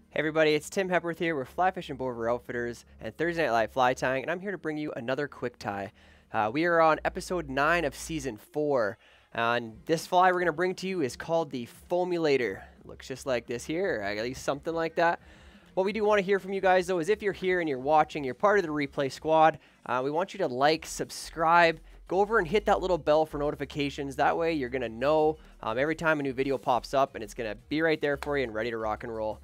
Hey everybody, it's Tim Hepworth here with Fly Fishing Bover Outfitters and Thursday Night Live Fly Tying, and I'm here to bring you another quick tie. We are on episode 9 of season 4, and this fly we're going to bring to you is called the Foamulator. It looks just like this here, or at least something like that. What we do want to hear from you guys though is if you're here and you're watching, you're part of the replay squad, we want you to like, subscribe, go over and hit that little bell for notifications. That way you're going to know every time a new video pops up, and it's going to be right there for you and ready to rock and roll.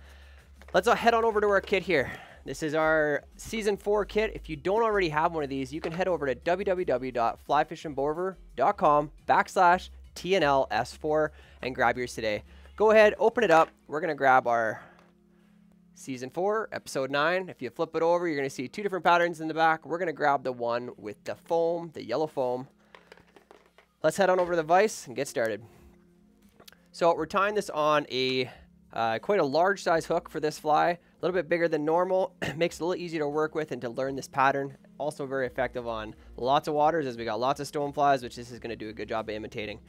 Let's head on over to our kit here. This is our Season 4 kit. If you don't already have one of these, you can head over to www.flyfishingbover.com/TNL-S4 and grab yours today. Go ahead, open it up. We're going to grab our Season 4, Episode 9. If you flip it over, you're going to see 2 different patterns in the back. We're going to grab the one with the foam, the yellow foam. Let's head on over to the vise and get started. So we're tying this on a quite a large size hook for this fly, a little bit bigger than normal. Makes it a little easier to work with and to learn this pattern. Also very effective on lots of waters, as we got lots of stoneflies, which this is going to do a good job of imitating.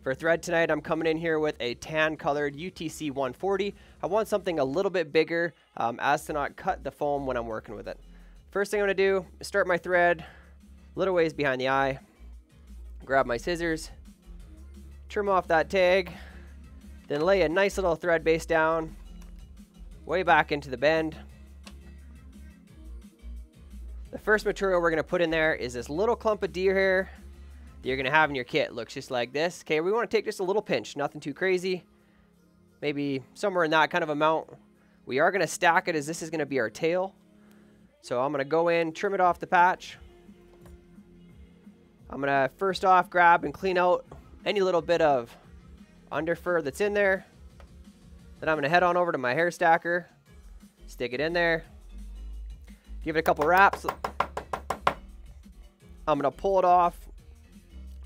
For thread tonight, I'm coming in here with a tan colored UTC 140. I want something a little bit bigger as to not cut the foam when I'm working with it. First thing I'm going to do is start my thread a little ways behind the eye, grab my scissors, trim off that tag, then lay a nice little thread base down, way back into the bend. The first material we're going to put in there is this little clump of deer hair that you're going to have in your kit. It looks just like this. Okay, we want to take just a little pinch, nothing too crazy. Maybe somewhere in that kind of amount. We are going to stack it as this is going to be our tail. So I'm going to go in, trim it off the patch. I'm going to first off grab and clean out any little bit of under fur that's in there. Then I'm going to head on over to my hair stacker, stick it in there, give it a couple wraps. I'm going to pull it off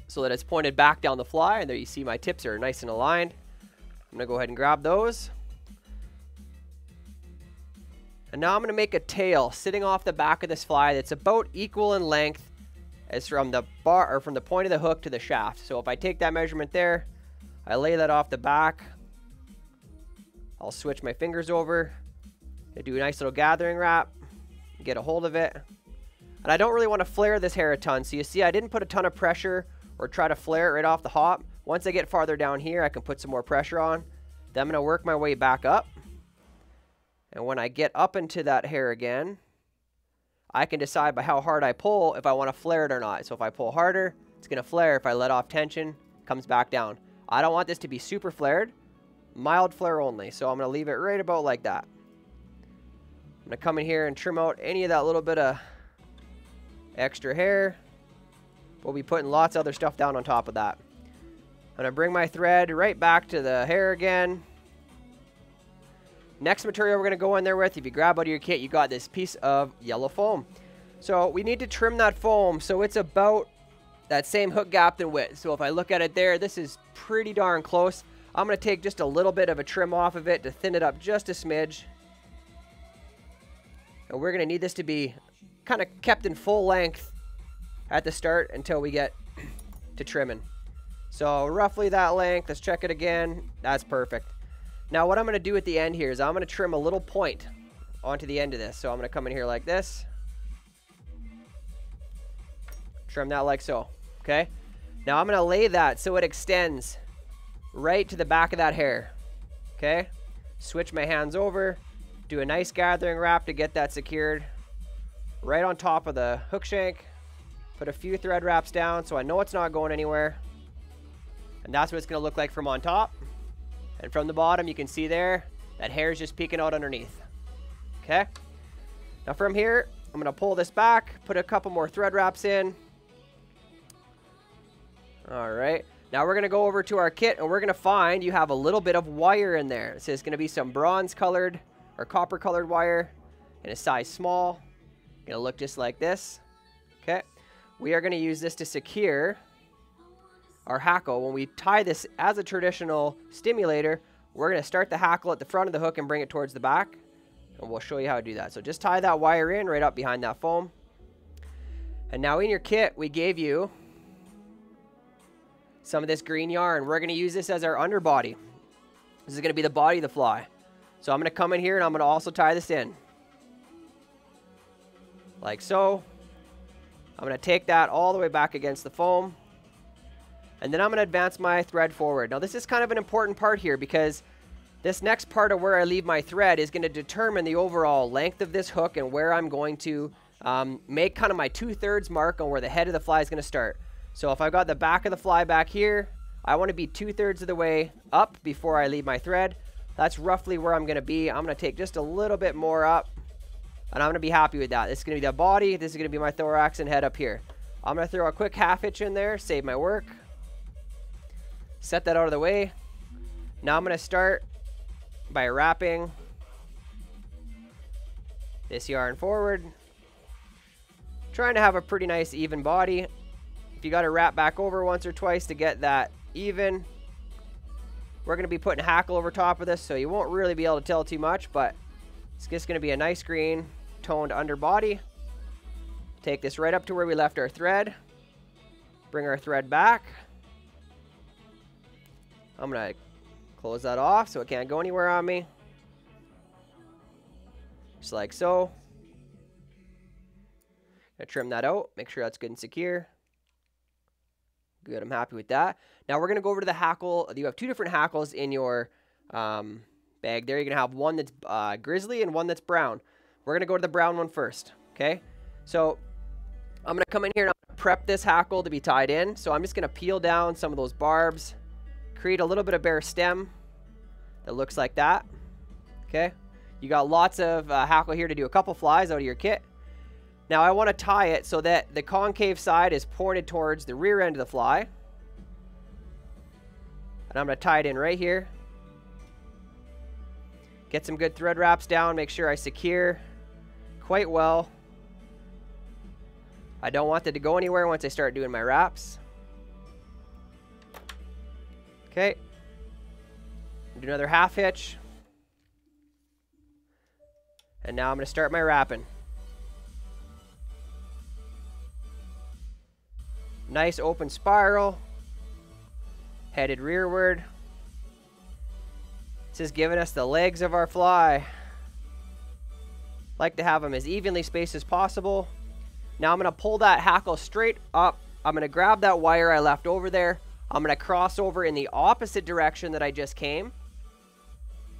so that it's pointed back down the fly, and there you see my tips are nice and aligned. I'm going to go ahead and grab those. And now I'm going to make a tail sitting off the back of this fly that's about equal in length as from the bar or from the point of the hook to the shaft. So if I take that measurement there, I lay that off the back. I'll switch my fingers over. I do a nice little gathering wrap, get a hold of it. And I don't really want to flare this hair a ton. So you see I didn't put a ton of pressure or try to flare it right off the hop. Once I get farther down here, I can put some more pressure on. Then I'm going to work my way back up. And when I get up into that hair again, I can decide by how hard I pull if I want to flare it or not. So if I pull harder, it's going to flare. If I let off tension, it comes back down. I don't want this to be super flared, mild flare only. So I'm going to leave it right about like that. I'm going to come in here and trim out any of that little bit of extra hair. We'll be putting lots of other stuff down on top of that. I'm going to bring my thread right back to the hair again. Next material we're going to go in there with, if you grab out of your kit, you got this piece of yellow foam. So we need to trim that foam so it's about that same hook gap and width. So if I look at it there, this is pretty darn close. I'm going to take just a little bit of a trim off of it to thin it up just a smidge. And we're going to need this to be kind of kept in full length at the start until we get to trimming. So roughly that length. Let's check it again. That's perfect. Now what I'm going to do at the end here is I'm going to trim a little point onto the end of this. So I'm going to come in here like this. Trim that like so. Okay. Now I'm going to lay that so it extends right to the back of that hair. Okay. Switch my hands over. Do a nice gathering wrap to get that secured right on top of the hook shank. Put a few thread wraps down so I know it's not going anywhere. And that's what it's going to look like from on top. And from the bottom, you can see there, that hair is just peeking out underneath. Okay. Now from here, I'm going to pull this back, put a couple more thread wraps in. All right. Now we're going to go over to our kit, and we're going to find you have a little bit of wire in there. So it's going to be some bronze colored or copper colored wire in a size small. Going to look just like this. Okay. We are going to use this to secure our hackle. When we tie this as a traditional stimulator, we're going to start the hackle at the front of the hook and bring it towards the back. And we'll show you how to do that. So just tie that wire in right up behind that foam. And now in your kit, we gave you some of this green yarn. We're going to use this as our underbody. This is going to be the body of the fly. So I'm going to come in here and I'm going to also tie this in. Like so. I'm going to take that all the way back against the foam. And then I'm going to advance my thread forward. Now this is kind of an important part here because this next part of where I leave my thread is going to determine the overall length of this hook and where I'm going to make kind of my 2/3 mark on where the head of the fly is going to start. So if I've got the back of the fly back here, I want to be 2/3 of the way up before I leave my thread. That's roughly where I'm going to be. I'm going to take just a little bit more up, and I'm going to be happy with that. This is going to be the body. This is going to be my thorax and head up here. I'm going to throw a quick half hitch in there, save my work. Set that out of the way. Now I'm going to start by wrapping this yarn forward. Trying to have a pretty nice even body. If you got to wrap back over once or twice to get that even. We're going to be putting hackle over top of this, so you won't really be able to tell too much, but it's just going to be a nice green toned underbody. Take this right up to where we left our thread. Bring our thread back. I'm going to close that off so it can't go anywhere on me. Just like so. Gonna trim that out, make sure that's good and secure. Good, I'm happy with that. Now we're gonna go over to the hackle. You have two different hackles in your bag there. You're gonna have one that's grizzly and one that's brown. We're gonna go to the brown one first, okay? So I'm gonna come in here and I'm gonna prep this hackle to be tied in. So I'm just gonna peel down some of those barbs, create a little bit of bare stem that looks like that, okay? You got lots of hackle here to do a couple flies out of your kit. Now I want to tie it so that the concave side is pointed towards the rear end of the fly. And I'm going to tie it in right here. Get some good thread wraps down, make sure I secure quite well. I don't want it to go anywhere once I start doing my wraps. Okay. Do another half hitch. And now I'm going to start my wrapping. Nice open spiral, headed rearward. This is giving us the legs of our fly. Like to have them as evenly spaced as possible. Now I'm going to pull that hackle straight up. I'm going to grab that wire I left over there. I'm going to cross over in the opposite direction that I just came.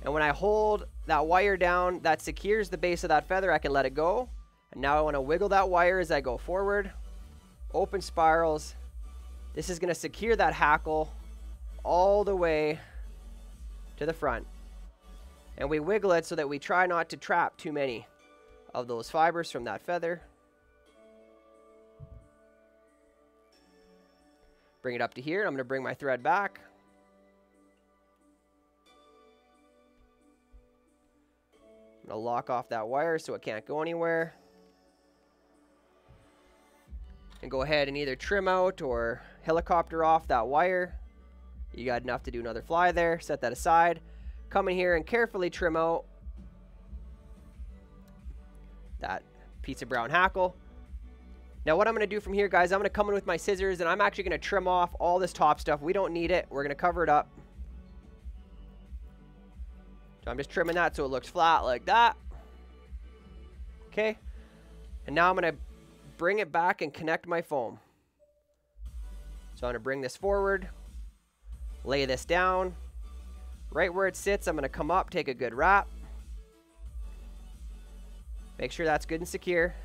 And when I hold that wire down, that secures the base of that feather. I can let it go. And now I want to wiggle that wire as I go forward. Open spirals. This is going to secure that hackle all the way to the front. And we wiggle it so that we try not to trap too many of those fibers from that feather. Bring it up to here. I'm going to bring my thread back. I'm going to lock off that wire so it can't go anywhere. And go ahead and either trim out or helicopter off that wire. You got enough to do another fly there. Set that aside. Come in here and carefully trim out that piece of brown hackle. Now what I'm going to do from here, guys, I'm going to come in with my scissors and I'm actually going to trim off all this top stuff. We don't need it. We're going to cover it up. So I'm just trimming that so it looks flat like that. Okay. And now I'm going to bring it back and connect my foam. So I'm going to bring this forward, lay this down. Right where it sits, I'm going to come up, take a good wrap. Make sure that's good and secure.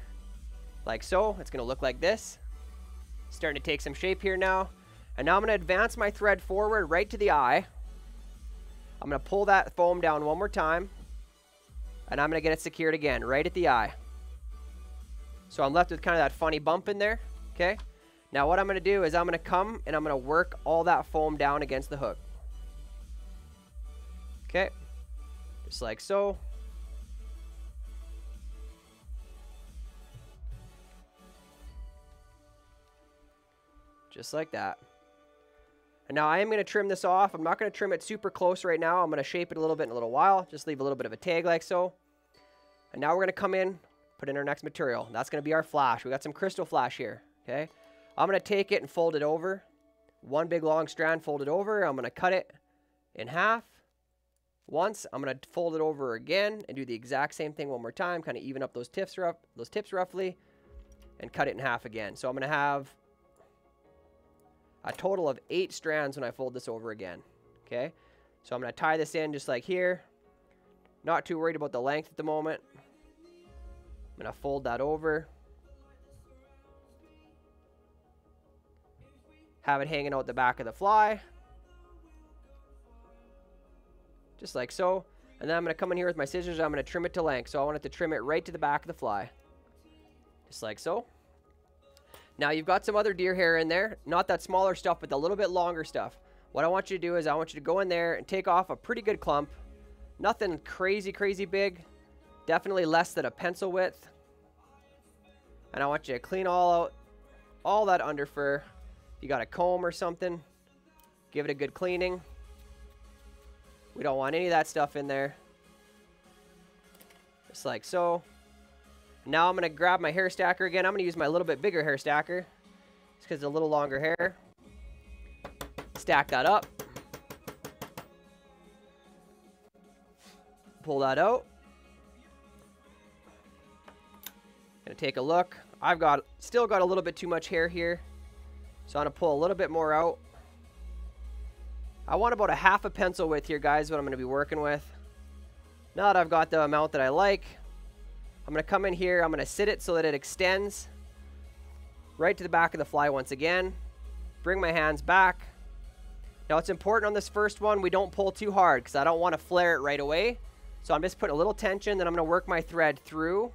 Like so. It's going to look like this. Starting to take some shape here now. And now I'm going to advance my thread forward right to the eye. I'm going to pull that foam down one more time. And I'm going to get it secured again, right at the eye. So I'm left with kind of that funny bump in there, okay? Now what I'm going to do is I'm going to come and I'm going to work all that foam down against the hook. Okay, just like so. Just like that. And now I am going to trim this off. I'm not going to trim it super close right now. I'm going to shape it a little bit in a little while. Just leave a little bit of a tag like so. And now we're going to come in, put in our next material. That's going to be our flash. We got some crystal flash here, okay? I'm going to take it and fold it over. One big long strand folded over. I'm going to cut it in half. once. I'm going to fold it over again and do the exact same thing one more time, kind of even up those tips roughly, and cut it in half again. So I'm going to have a total of 8 strands when I fold this over again. Okay, so I'm going to tie this in just like here. Not too worried about the length at the moment. I'm going to fold that over. Have it hanging out the back of the fly. Just like so. And then I'm going to come in here with my scissors. I'm going to trim it to length. So I want it to trim it right to the back of the fly. Just like so. Now you've got some other deer hair in there. Not that smaller stuff, but the little bit longer stuff. What I want you to do is I want you to go in there and take off a pretty good clump. Nothing crazy big. Definitely less than a pencil width. And I want you to clean all that under fur. If you got a comb or something, give it a good cleaning. We don't want any of that stuff in there. Just like so. Now I'm going to grab my hair stacker again. I'm going to use my little bit bigger hair stacker. Just because it's a little longer hair. Stack that up. Pull that out. Gonna take a look. I've still got a little bit too much hair here. So I'm going to pull a little bit more out. I want about a half a pencil width here, guys, what I'm going to be working with. Now that I've got the amount that I like, I'm going to come in here. I'm going to sit it so that it extends right to the back of the fly once again. Bring my hands back. Now it's important on this first one, we don't pull too hard because I don't want to flare it right away. So I'm just putting a little tension, then I'm going to work my thread through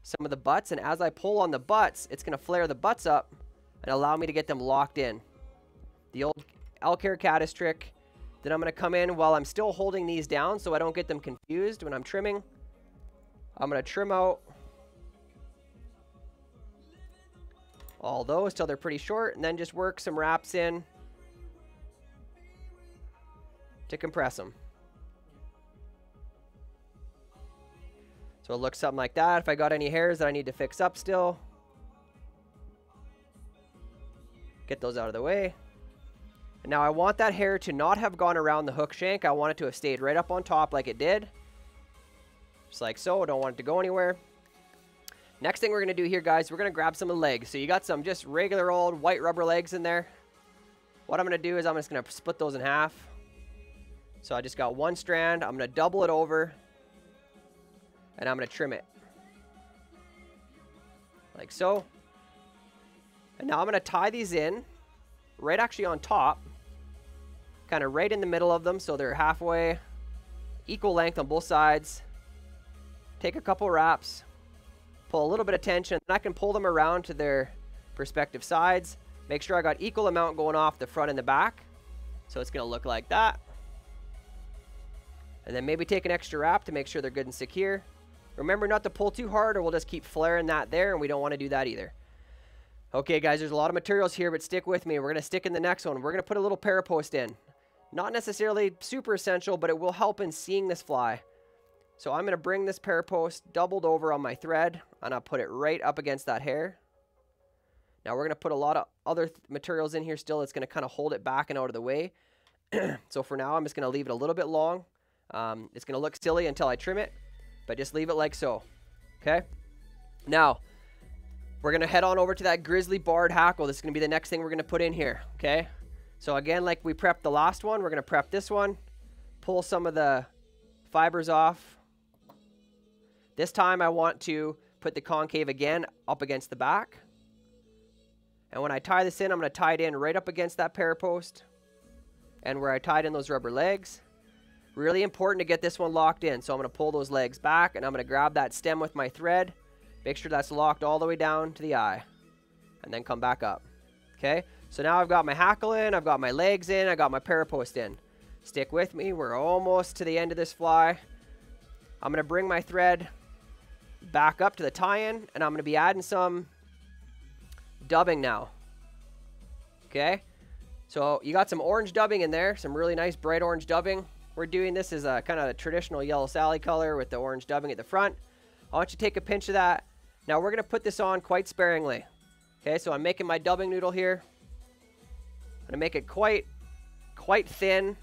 some of the butts. And as I pull on the butts, it's going to flare the butts up and allow me to get them locked in. The old elk hair caddis trick. Then I'm going to come in while I'm still holding these down so I don't get them confused when I'm trimming. I'm going to trim out all those till they're pretty short, and then just work some wraps in to compress them. So it looks something like that. If I got any hairs that I need to fix up still, get those out of the way. And now I want that hair to not have gone around the hook shank. I want it to have stayed right up on top like it did. Just like so. I don't want it to go anywhere. Next thing we're going to do here, guys, we're going to grab some of the legs. So you got some just regular old white rubber legs in there. What I'm going to do is I'm just going to split those in half. So I just got one strand. I'm going to double it over. And I'm going to trim it. Like so. And now I'm going to tie these in. Right actually on top. Kind of right in the middle of them. So they're halfway. Equal length on both sides. Take a couple wraps. Pull a little bit of tension. And I can pull them around to their respective sides. Make sure I got equal amount going off the front and the back. So it's going to look like that. And then maybe take an extra wrap to make sure they're good and secure. Remember not to pull too hard or we'll just keep flaring that there, and we don't want to do that either. Okay, guys, there's a lot of materials here, but stick with me. We're going to stick in the next one. We're going to put a little parapost in. Not necessarily super essential, but it will help in seeing this fly. So I'm going to bring this parapost doubled over on my thread, and I'll put it right up against that hair. Now we're going to put a lot of other materials in here still. It's going to kind of hold it back and out of the way. So for now, I'm just going to leave it a little bit long. It's going to look silly until I trim it, but just leave it like so. Okay. Now, we're going to head on over to that grizzly barred hackle. This is going to be the next thing we're going to put in here. Okay. So again, like we prepped the last one, we're going to prep this one, pull some of the fibers off. This time I want to put the concave again up against the back. And when I tie this in, I'm going to tie it in right up against that parapost and where I tied in those rubber legs. Really important to get this one locked in. So I'm going to pull those legs back and I'm going to grab that stem with my thread. Make sure that's locked all the way down to the eye. And then come back up. Okay? So now I've got my hackle in, I've got my legs in, I got my parapost in. Stick with me. We're almost to the end of this fly. I'm going to bring my thread back up to the tie-in and I'm going to be adding some dubbing now. Okay? So you got some orange dubbing in there, some really nice bright orange dubbing. We're doing this as a kind of a traditional yellow Sally color with the orange dubbing at the front. I want you to take a pinch of that. Now we're going to put this on quite sparingly. Okay, so I'm making my dubbing noodle here. I'm going to make it quite thin.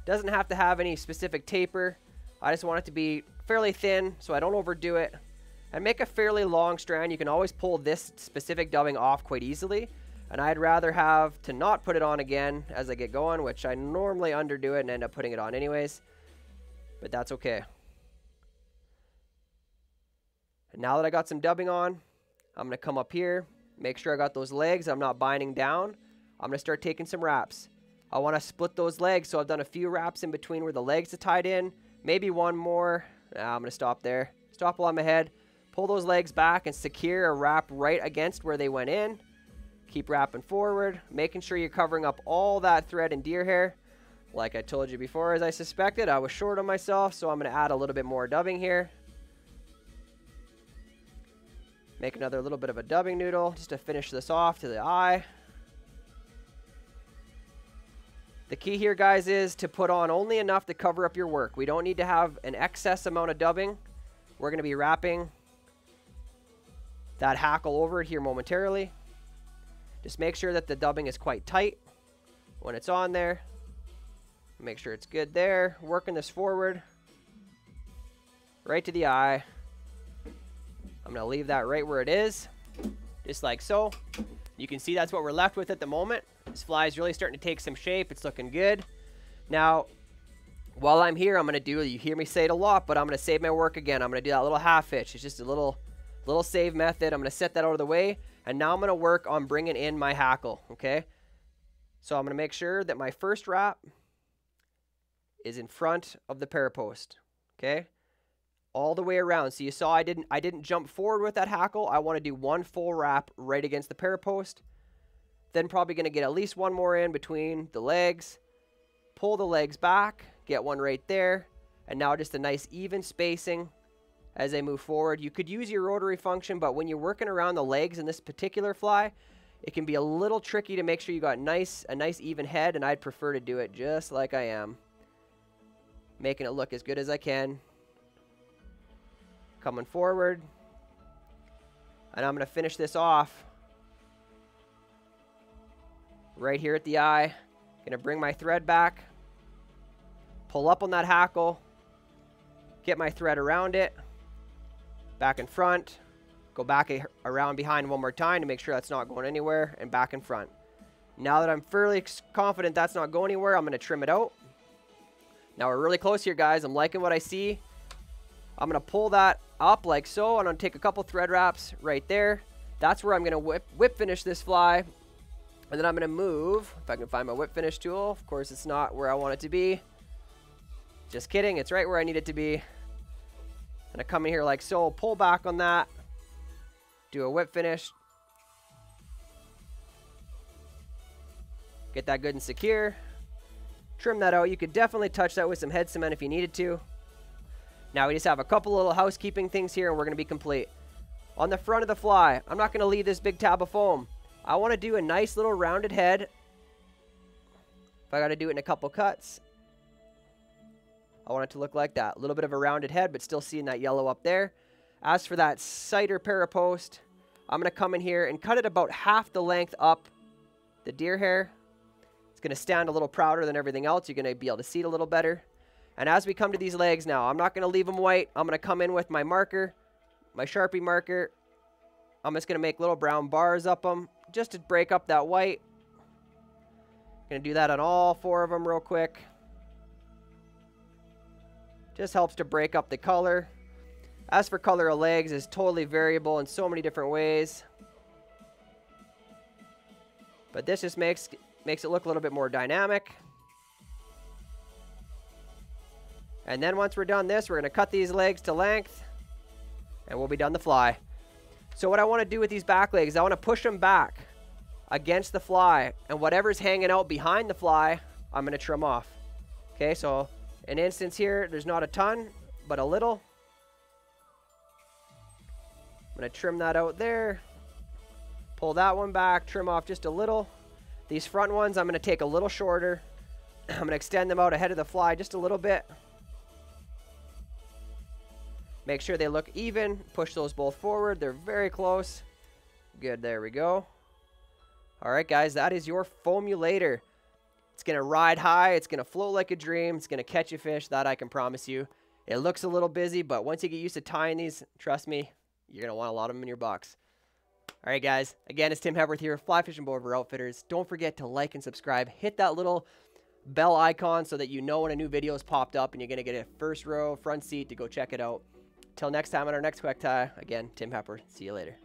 Doesn't have to have any specific taper. I just want it to be fairly thin so I don't overdo it. And make a fairly long strand. You can always pull this specific dubbing off quite easily. And I'd rather have to not put it on again as I get going, which I normally underdo it and end up putting it on anyways. But that's okay. And now that I got some dubbing on, I'm going to come up here, make sure I got those legs, I'm not binding down. I'm going to start taking some wraps. I want to split those legs, so I've done a few wraps in between where the legs are tied in. Maybe one more. I'm going to stop there. Stop while I'm ahead. Pull those legs back and secure a wrap right against where they went in. Keep wrapping forward, making sure you're covering up all that thread and deer hair. Like I told you before, as I suspected, I was short on myself, so I'm going to add a little bit more dubbing here. Make another little bit of a dubbing noodle just to finish this off to the eye. The key here, guys, is to put on only enough to cover up your work. We don't need to have an excess amount of dubbing. We're going to be wrapping that hackle over it here momentarily. Just make sure that the dubbing is quite tight when it's on there. Make sure it's good there. Working this forward. Right to the eye. I'm going to leave that right where it is. Just like so. You can see that's what we're left with at the moment. This fly is really starting to take some shape. It's looking good. Now, while I'm here, I'm going to do, you hear me say it a lot, but I'm going to save my work again. I'm going to do that little half hitch. It's just a little save method. I'm going to set that out of the way. And now I'm going to work on bringing in my hackle, okay? So I'm going to make sure that my first wrap is in front of the parapost, okay? All the way around. So you saw I didn't jump forward with that hackle. I want to do one full wrap right against the parapost. Then probably going to get at least one more in between the legs. Pull the legs back. Get one right there. And now just a nice even spacing as they move forward. You could use your rotary function, but when you're working around the legs in this particular fly, it can be a little tricky to make sure you got a nice even head, and I'd prefer to do it just like I am. Making it look as good as I can. Coming forward. And I'm going to finish this off right here at the eye. Going to bring my thread back. Pull up on that hackle. Get my thread around it. Back in front. Go back around behind one more time to make sure that's not going anywhere. And back in front. Now that I'm fairly confident that's not going anywhere, I'm going to trim it out. Now we're really close here, guys. I'm liking what I see. I'm going to pull that up like so. I'm going to take a couple thread wraps right there. That's where I'm going to whip finish this fly. And then I'm going to move. If I can find my whip finish tool. Of course, it's not where I want it to be. Just kidding. It's right where I need it to be. And I come in here like so. Pull back on that. Do a whip finish. Get that good and secure. Trim that out. You could definitely touch that with some head cement if you needed to. Now we just have a couple little housekeeping things here and we're going to be complete. On the front of the fly, I'm not going to leave this big tab of foam. I want to do a nice little rounded head. If I got to do it in a couple cuts, I want it to look like that. A little bit of a rounded head, but still seeing that yellow up there. As for that cider parapost, I'm going to come in here and cut it about half the length up the deer hair. It's going to stand a little prouder than everything else. You're going to be able to see it a little better. And as we come to these legs now, I'm not going to leave them white. I'm going to come in with my marker, my Sharpie marker. I'm just going to make little brown bars up them just to break up that white. Going to do that on all four of them real quick. Just helps to break up the color. As for color of legs, is totally variable in so many different ways. But this just makes it look a little bit more dynamic. And then once we're done this, we're going to cut these legs to length. And we'll be done the fly. So what I want to do with these back legs, I want to push them back against the fly. And whatever's hanging out behind the fly, I'm going to trim off. Okay, so an instance here, there's not a ton, but a little. I'm going to trim that out there. Pull that one back, trim off just a little. These front ones, I'm going to take a little shorter. I'm going to extend them out ahead of the fly just a little bit. Make sure they look even. Push those both forward. They're very close. Good, there we go. All right, guys, that is your Foamulator. It's going to ride high. It's going to float like a dream. It's going to catch a fish. That I can promise you. It looks a little busy, but once you get used to tying these, trust me, you're going to want a lot of them in your box. All right, guys. Again, it's Tim Hepworth here, Fly Fishing Boat for Outfitters. Don't forget to like and subscribe. Hit that little bell icon so that you know when a new video is popped up and you're going to get a first row front seat to go check it out. Till next time on our next quick tie, again, Tim Hepworth. See you later.